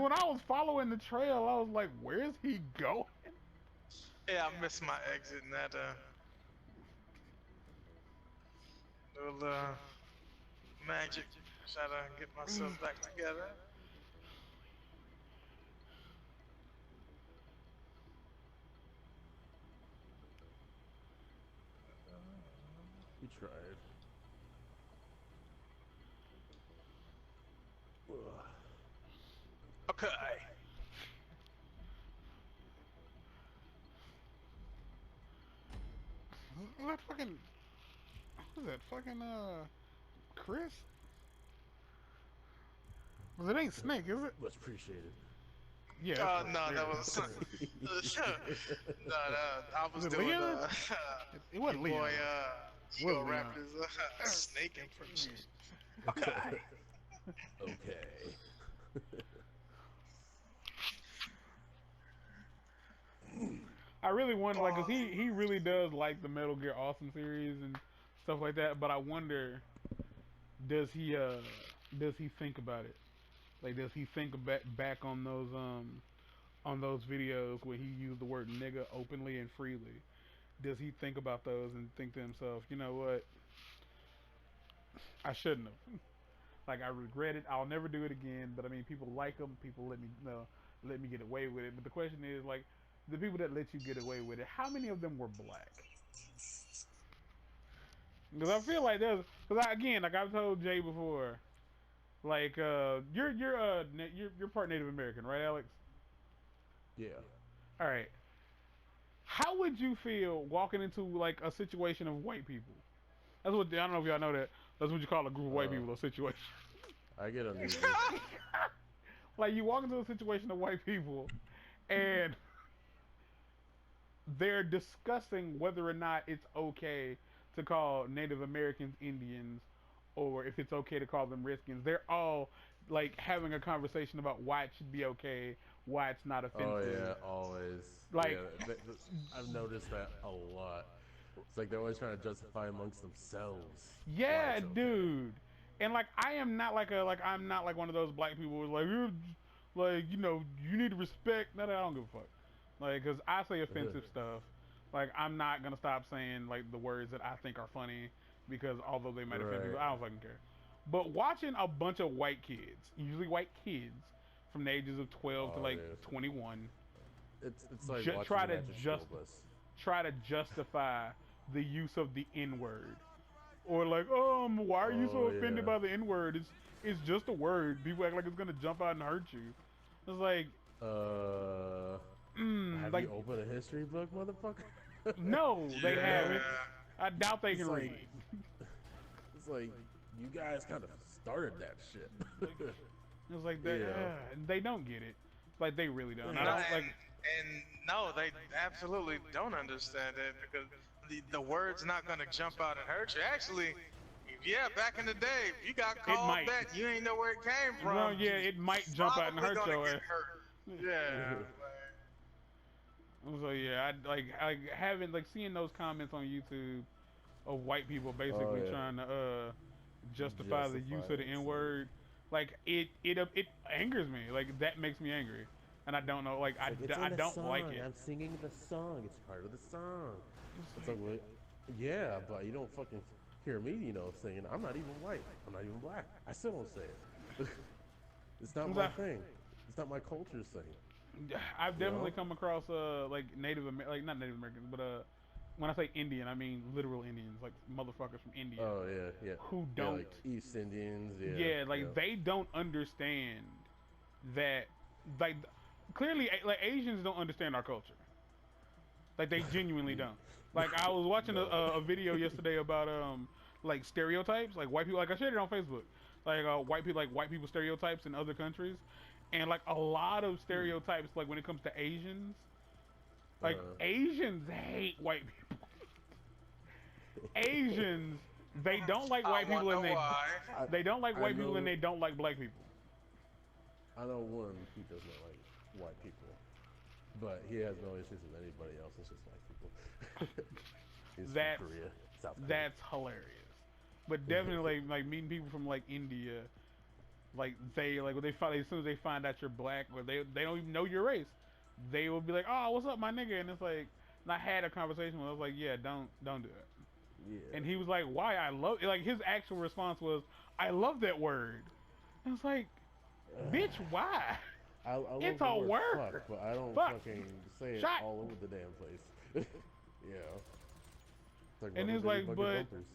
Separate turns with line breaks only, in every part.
when I was following the trail, I was like, where's he going?
Yeah, I missed my exit in that little magic. Try to get myself back together.
We tried. Ugh.
Okay.
Is that fucking... Who's that? Fucking, Chris? Well, it ain't Snake, is it?
Much appreciated.
Yeah, that's Chris.
No,
There
that
it
was no, I
is.
was
Was it
doing
Leon? It wasn't
your boy
Leon.
Ego
Leon.
Raptors snake impression. Okay.
Okay.
I really wonder, like, cause he really does like the Metal Gear Awesome series and stuff like that. But I wonder, does he think about it? Like, does he think back on those videos where he used the word nigga openly and freely? Does he think about those and think to himself, you know what? I shouldn't have. Like, I regret it. I'll never do it again. But I mean, people like him. People let me get away with it. But the question is, like, the people that let you get away with it, how many of them were black? Because I feel like because again, like I've told Jay before, like you're part Native American, right, Alex?
Yeah.
All right. How would you feel walking into like a situation of white people? That's what I don't know if y'all know that. That's what you call a group of white people, a situation.
I get uneasy.
Like you walk into a situation of white people, and they're discussing whether or not it's okay to call Native Americans Indians or if it's okay to call them Redskins. They're all like having a conversation about why it should be okay, why it's not
Oh yeah,
offensive.
always.
Like,
Yeah, I've noticed that a lot. It's like they're always trying to justify amongst themselves why
yeah,
it's okay.
dude. And like I am not like I'm not like one of those black people who's like you're like, you know, you need to respect. No, I don't give a fuck. Like, cause I say offensive stuff. Like, I'm not gonna stop saying like the words that I think are funny because although they might offend people,
Right.
I don't fucking care. But watching a bunch of white kids, usually white kids, from the ages of 12 to
Oh,
like
dude.
21,
It's like
ju-
watching
try
the
to
magic school
just
bus.
try to justify the use of the N word. Or like, why are you so
Oh
offended
yeah.
by the N word? It's just a word. People act like it's gonna jump out and hurt you. It's like,
Uh, have
like
you opened a history book, motherfucker?
no, they
You know?
haven't. I doubt they
It's
can
like
read.
it's like you guys kind of started that shit.
Like, it's like that.
Yeah.
They don't get it. Like they really don't. I
No,
don't like.
and no, they absolutely don't understand it because the word's not gonna jump out and hurt you. Actually, yeah, back in the day, if you got
It
called
might.
that, you ain't know where it came
Well,
from.
yeah,
You was
it might jump out and
probably
hurt
gonna
your
get
ass.
hurt. Yeah.
So yeah, I having like seeing those comments on YouTube of white people
Oh
basically
yeah.
trying to justify the use
Justify
of the
it.
N
It's like
word. Like it angers me. Like that makes me angry, and I don't know. Like
it's
I
in the
don't like
song.
it.
I'm singing the song. It's part of the song.
It's
It's
like,
like, well, yeah, but you don't fucking hear me, singing. I'm not even white. I'm not even black. I still don't say it. It's not my thing. It's not my culture's thing.
I've
You
definitely
know?
come across like like not Native Americans, but when I say Indian, I mean literal Indians, like motherfuckers from India,
Oh yeah, yeah,
who
yeah.
don't.
Like East Indians. Yeah,
Yeah, like
yeah.
they don't understand that. Like clearly, like Asians don't understand our culture. Like they genuinely don't. Like I was watching
No.
a video yesterday about like stereotypes, like white people. Like I shared it on Facebook. Like white people stereotypes in other countries, and like a lot of stereotypes. Like when it comes to Asians, like
Uh,
Asians hate white people. Asians, they don't like
I
white people,
wonder
and
why.
they don't like
I
white people, and they
know.
don't like black people.
I know one who does not like white people, but he has no issues with anybody else. It's just white people. He's from
That's
Korea, South Korea.
that's hilarious. But definitely like meeting people from like India, Like when they find, as soon as they find out you're black, or they don't even know your race, they will be like, oh, what's up, my nigga? And it's like, and I had a conversation with him. I was like, yeah, don't do that.
Yeah.
And he was like, why? I love, like, his actual response was, I love that word. And it's like, bitch, why?
I love
It's
the
a
word
word.
fuck, but I don't
Fuck.
fucking say it
Shot.
all over the damn place. Yeah. It's like,
And
run
it's
over your
like,
fucking bumpers.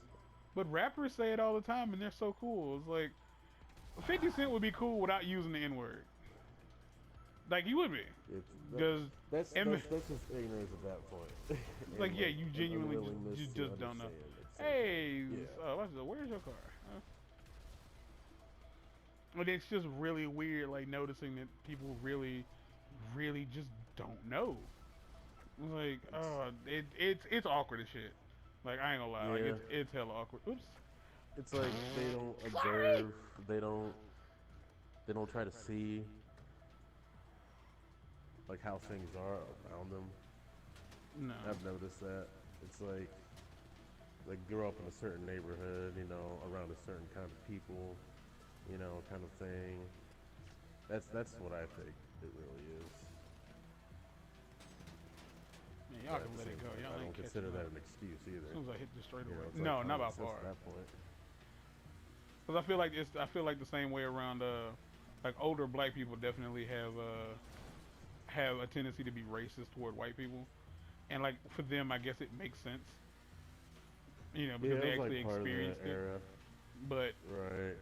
but rappers say it all the time, and they're so cool. It's like, 50 Cent would be cool without using the N-word. Like, he would be. Because
that's just ignorance at that point.
it's like, yeah, you genuinely just don't know. Hey, where's your car? But it's just really weird, like, noticing that people really just don't know. Like, it's awkward as shit. Like, I ain't gonna lie,
Yeah.
like, it's hella awkward. Oops.
It's like they don't observe, they don't try to see like how things are around them.
No.
I've noticed that. It's like they grow up in a certain neighborhood, you know, around a certain kind of people, you know, kind of thing. That's what I think it really is.
Man, y'all can let it go. Y'all
I
ain't
don't consider
catching
that
up.
an excuse either.
As soon as I hit this straight
You know,
away.
it's like
No, not
common
by
sense
far.
at that point.
Because I feel like the same way around like older black people definitely have a tendency to be racist toward white people, and like for them, I guess it makes sense. You know, because
Yeah,
they
it was
actually
like part of that
experienced it.
era.
But
Right.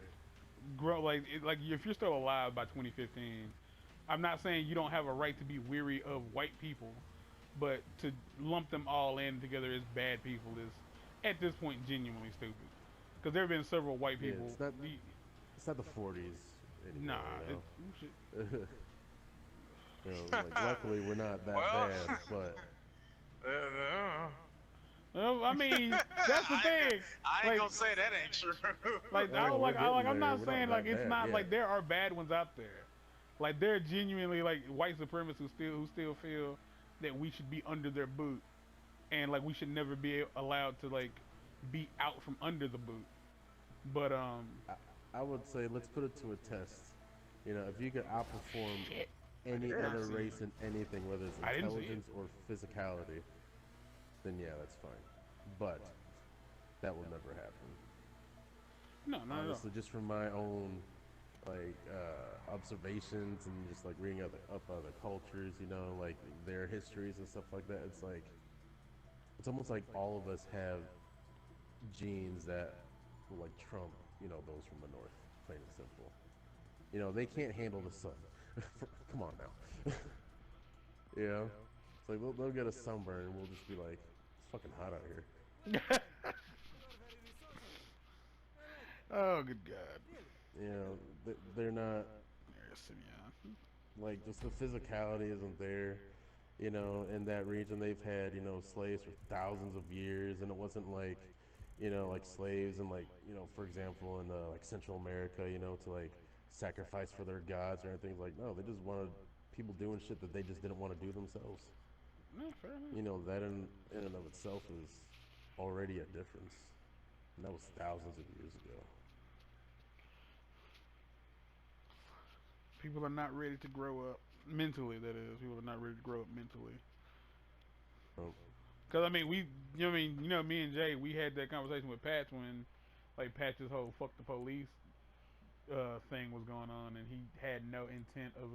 like if you're still alive by 2015, I'm not saying you don't have a right to be weary of white people, but to lump them all in together as bad people is at this point genuinely stupid. Because there have been several white
Yeah,
people.
it's not the 40s anymore,
Nah,
you know? You know, like, luckily we're not that bad, but
well, I mean, that's the thing.
I ain't
Like,
gonna say that ain't true.
like,
I mean,
I'm not
we're
saying
not
like
that
it's
bad
not
yet.
like there are bad ones out there. Like there are genuinely like white supremacists who still feel that we should be under their boot, and like we should never be allowed to like be out from under the boot. But
I would say let's put it to a test. You know, if you could outperform
shit.
any
did not
other
see
race in anything, whether it's
I didn't see
intelligence or physicality, then yeah, that's fine. But that will never happen.
No, not at all.
Honestly, just from my own like observations and just like reading up other cultures, you know, like their histories and stuff like that. It's like it's almost like all of us have genes that will like trump, you know, those from the north, plain and simple. You know, they can't handle the sun. Come on now. You know, it's like they'll get a sunburn and we'll just be like, it's fucking hot out here.
Oh, good God.
You know, they're not
There's Simeon.
like just the physicality isn't there. You know, in that region they've had, you know, slaves for thousands of years, and it wasn't like, you know, like slaves and like, you know, for example, in like Central America, you know, to like sacrifice for their gods or anything. Like, no, they just wanted people doing shit that they just didn't want to do themselves.
No, fair enough.
You know, that in and of itself is already a difference. And that was thousands of years ago.
People are not ready to grow up mentally. That is, people are not ready to grow up mentally.
Um,
Cause I mean, me and Jay, we had that conversation with Patch when, like, Patch's whole "fuck the police" thing was going on, and he had no intent of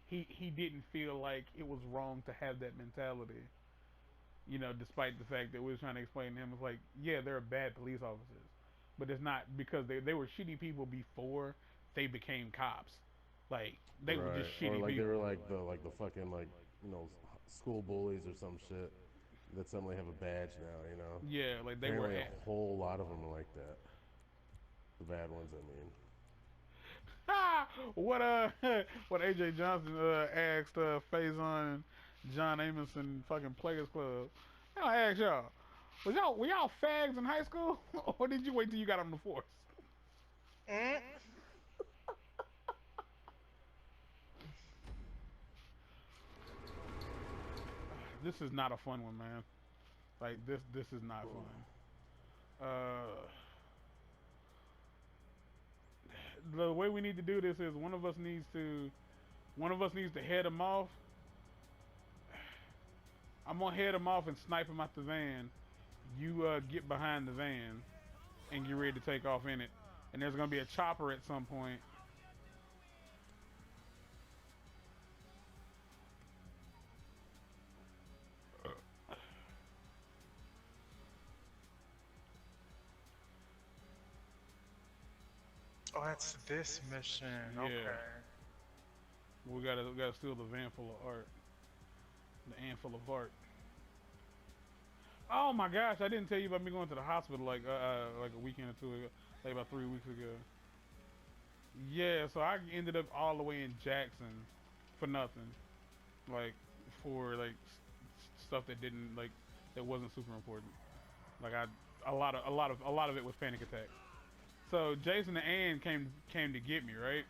he didn't feel like it was wrong to have that mentality. You know, despite the fact that we was trying to explain to him, it's like, yeah, there are bad police officers, but it's not because they were shitty people before they became cops. Like they were just
right. Or
shitty
like
people.
they were like the fucking like, you know, school bullies or some shit that suddenly have a badge now, you know.
Yeah, like they were.
Apparently a whole lot of them are like that. The bad ones, I mean.
What what AJ Johnson asked Faison and John Amos in fucking Players Club. I asked y'all, were y'all fags in high school, or did you wait till you got on the force? This is not a fun one, man. Like this is not fun. the way we need to do this is one of us needs to head him off. I'm gonna head him off and snipe him out the van. You get behind the van and get ready to take off in it. And there's gonna be a chopper at some point.
Oh, that's this mission.
Yeah.
Okay.
We gotta steal the van full of art. The ant full of art. Oh my gosh! I didn't tell you about me going to the hospital like a weekend or two ago, like about 3 weeks ago. Yeah, so I ended up all the way in Jackson for nothing, like for like stuff that didn't that wasn't super important. Like a lot of it was panic attacks. So Jason and Ann came to get me, right?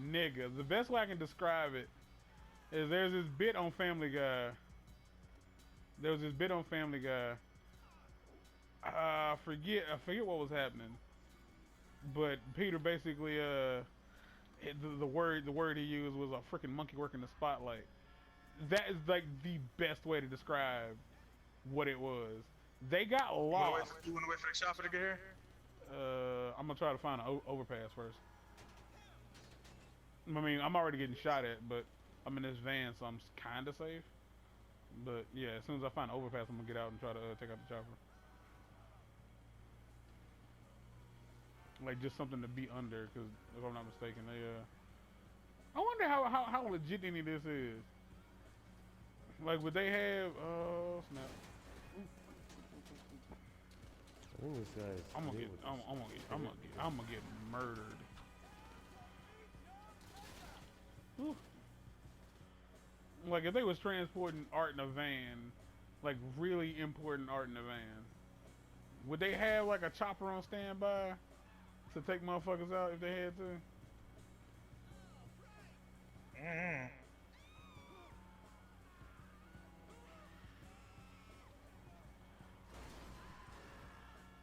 Nigga, the best way I can describe it is there's this bit on Family Guy. There was this bit on Family Guy. I forget what was happening, but Peter basically the word he used was a freaking monkey working the spotlight. That is like the best way to describe what it was. They got lost.
You wanna wait for the chopper to get here?
I'm gonna try to find an overpass first. I mean, I'm already getting shot at, but I'm in this van, so I'm kind of safe. But yeah, as soon as I find an overpass, I'm gonna get out and try to take out the chopper. Like just something to be under, because if I'm not mistaken, they I wonder how legit any of this is. Like, would they have? Oh snap!
I think this guy's.
I'm gonna get murdered. Whew. Like if they was transporting art in a van, like really important art in a van, would they have like a chopper on standby to take motherfuckers out if they had to?
Mm.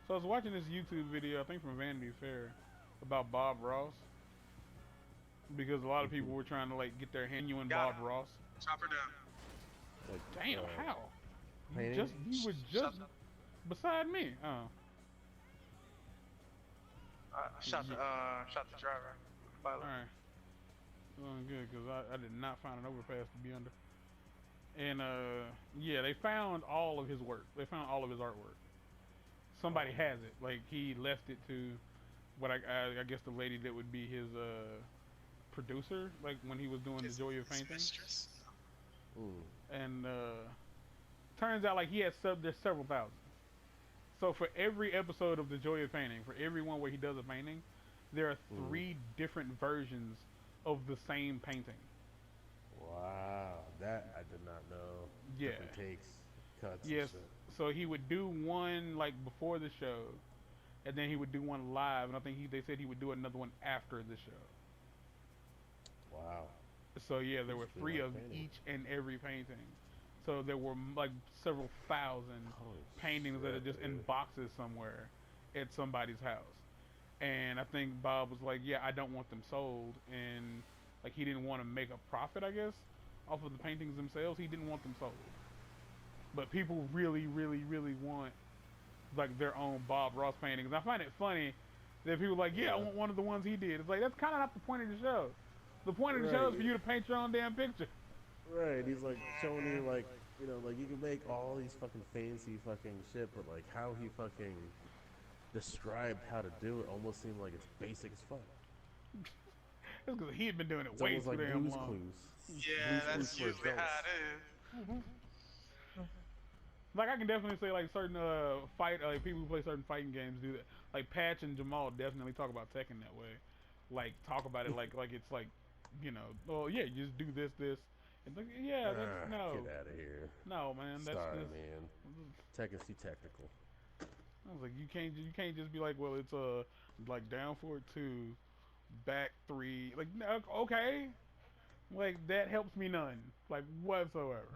So I was watching this YouTube video, I think from Vanity Fair, about Bob Ross. Because a lot of people were trying to like get their genuine Bob Ross.
Chopper down.
Like,
Damn, how?
painting?
You were just beside me. Oh.
Shot the driver. Pilot.
Alright. Doing good, because I did not find an overpass to be under. And yeah, they found all of his work. They found all of his artwork. Somebody has it. Like he left it to what I guess the lady that would be his producer, like when he was doing The Joy of Painting. And turns out like he has there's several thousand. So for every episode of The Joy of Painting, for every one where he does a painting, there are 3 different versions of the same painting.
Wow, that I did not know.
Yeah.
Different takes, cuts.
Yes.
And shit.
So he would do one like before the show, and then he would do one live, and I think they said he would do another one after the show.
Wow.
So yeah, there were
Must be
3
like
of
painting.
each and every painting. So there were like several thousand
Holy
paintings that are
shit,
just in
dude.
boxes somewhere at somebody's house. And I think Bob was like, yeah, I don't want them sold. And like he didn't want to make a profit, I guess, off of the paintings themselves. He didn't want them sold. But people really, really, really want like their own Bob Ross paintings. I find it funny that people are like, yeah, I want one of the ones he did. It's like, that's kind of not the point of the show. The point of the show is for you to paint your own damn picture.
Right, he's like showing you like, you know, like you can make all these fucking fancy fucking shit, but like how he fucking described how to do it almost seemed like it's basic as fuck.
It's because he had been doing it
It's
way
almost
too
like
damn
Blue's
long.
Clues.
Yeah,
Blue's
that's
Clues for
usually how
adults.
it is.
Like I can definitely say like certain people who play certain fighting games do that. Like Patch and Jamal definitely talk about Tekken that way. Like talk about it like it's like, you know, oh yeah, you just do this. And like, yeah, that's no.
Get out of here.
No, man, that's
Sorry,
just,
man. Tekken too technical.
I was like, you can't just be like, well, it's like down forward 2, back 3. Like, no, okay, like that helps me none, like whatsoever.